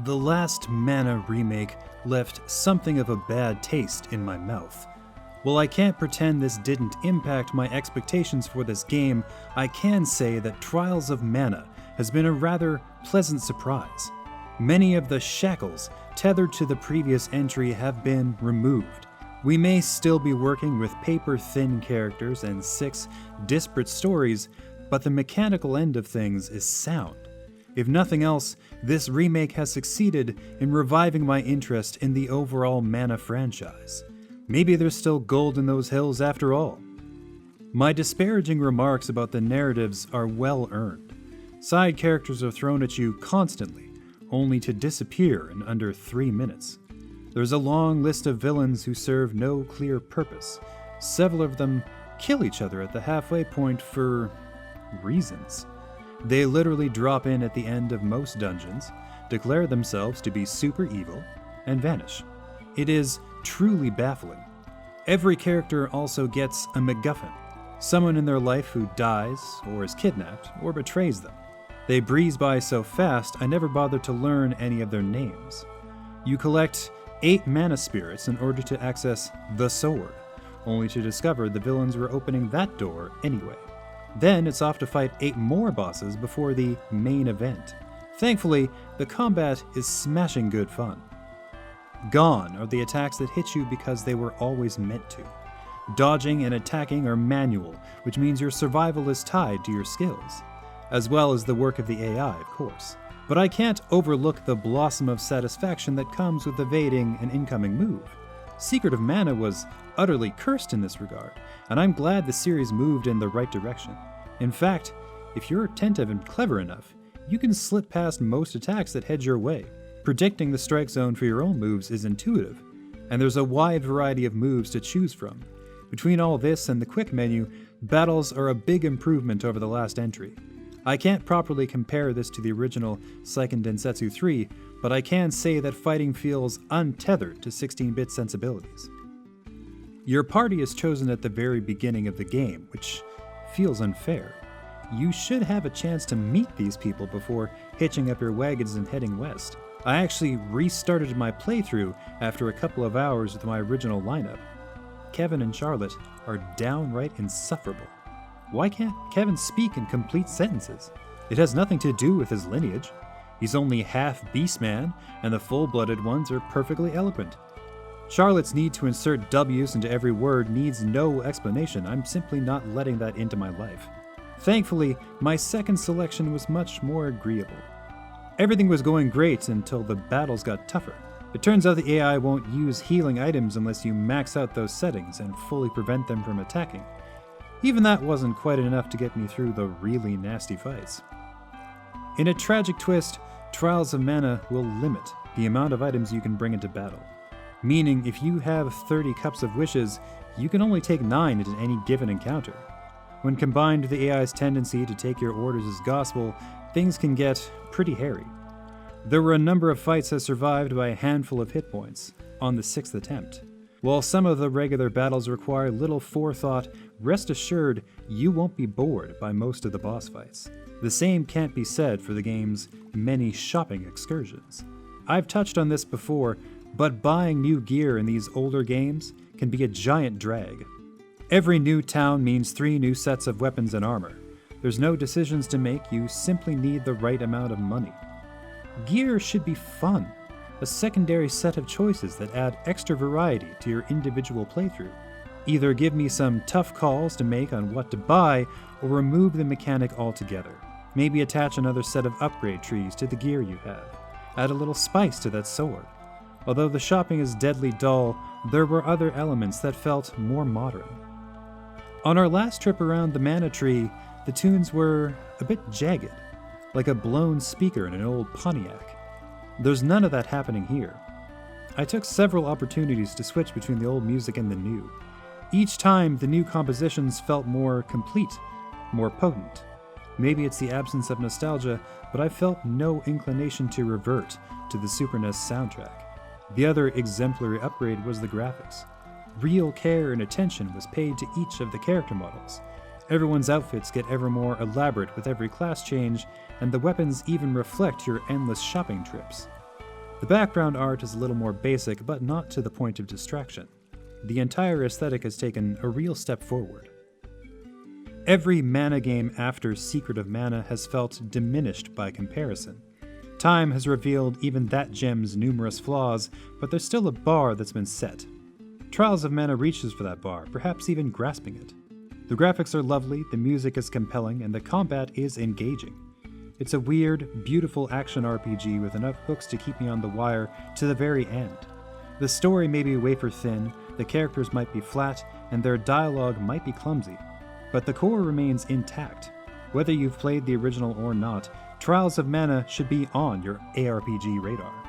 The last Mana remake left something of a bad taste in my mouth. While I can't pretend this didn't impact my expectations for this game, I can say that Trials of Mana has been a rather pleasant surprise. Many of the shackles tethered to the previous entry have been removed. We may still be working with paper-thin characters and 6 disparate stories, but the mechanical end of things is sound. If nothing else, this remake has succeeded in reviving my interest in the overall Mana franchise. Maybe there's still gold in those hills after all. My disparaging remarks about the narratives are well earned. Side characters are thrown at you constantly, only to disappear in under 3 minutes. There's a long list of villains who serve no clear purpose. Several of them kill each other at the halfway point for reasons. They literally drop in at the end of most dungeons, declare themselves to be super evil, and vanish. It is truly baffling. Every character also gets a MacGuffin, someone in their life who dies, or is kidnapped, or betrays them. They breeze by so fast I never bothered to learn any of their names. You collect 8 mana spirits in order to access the sword, only to discover the villains were opening that door anyway. Then it's off to fight 8 more bosses before the main event. Thankfully, the combat is smashing good fun. Gone are the attacks that hit you because they were always meant to. Dodging and attacking are manual, which means your survival is tied to your skills, as well as the work of the AI, of course. But I can't overlook the blossom of satisfaction that comes with evading an incoming move. Secret of Mana was utterly cursed in this regard, and I'm glad the series moved in the right direction. In fact, if you're attentive and clever enough, you can slip past most attacks that head your way. Predicting the strike zone for your own moves is intuitive, and there's a wide variety of moves to choose from. Between all this and the quick menu, battles are a big improvement over the last entry. I can't properly compare this to the original Seiken Densetsu 3, but I can say that fighting feels untethered to 16-bit sensibilities. Your party is chosen at the very beginning of the game, which feels unfair. You should have a chance to meet these people before hitching up your wagons and heading west. I actually restarted my playthrough after a couple of hours with my original lineup. Kevin and Charlotte are downright insufferable. Why can't Kevin speak in complete sentences? It has nothing to do with his lineage. He's only half beastman, and the full-blooded ones are perfectly eloquent. Charlotte's need to insert W's into every word needs no explanation. I'm simply not letting that into my life. Thankfully, my second selection was much more agreeable. Everything was going great until the battles got tougher. It turns out the AI won't use healing items unless you max out those settings and fully prevent them from attacking. Even that wasn't quite enough to get me through the really nasty fights. In a tragic twist, Trials of Mana will limit the amount of items you can bring into battle. Meaning, if you have 30 Cups of Wishes, you can only take 9 at any given encounter. When combined with the AI's tendency to take your orders as gospel, things can get pretty hairy. There were a number of fights I survived by a handful of hit points on the 6th attempt. While some of the regular battles require little forethought, rest assured you won't be bored by most of the boss fights. The same can't be said for the game's many shopping excursions. I've touched on this before, but buying new gear in these older games can be a giant drag. Every new town means 3 new sets of weapons and armor. There's no decisions to make, you simply need the right amount of money. Gear should be fun, a secondary set of choices that add extra variety to your individual playthrough. Either give me some tough calls to make on what to buy, or remove the mechanic altogether. Maybe attach another set of upgrade trees to the gear you have. Add a little spice to that sword. Although the shopping is deadly dull, there were other elements that felt more modern. On our last trip around the Mana Tree, the tunes were a bit jagged, like a blown speaker in an old Pontiac. There's none of that happening here. I took several opportunities to switch between the old music and the new. Each time, the new compositions felt more complete, more potent. Maybe it's the absence of nostalgia, but I felt no inclination to revert to the Super NES soundtrack. The other exemplary upgrade was the graphics. Real care and attention was paid to each of the character models. Everyone's outfits get ever more elaborate with every class change, and the weapons even reflect your endless shopping trips. The background art is a little more basic, but not to the point of distraction. The entire aesthetic has taken a real step forward. Every mana game after Secret of Mana has felt diminished by comparison. Time has revealed even that gem's numerous flaws, but there's still a bar that's been set. Trials of Mana reaches for that bar, perhaps even grasping it. The graphics are lovely, the music is compelling, and the combat is engaging. It's a weird, beautiful action RPG with enough hooks to keep me on the wire to the very end. The story may be wafer thin, the characters might be flat, and their dialogue might be clumsy, but the core remains intact. Whether you've played the original or not, Trials of Mana should be on your ARPG radar.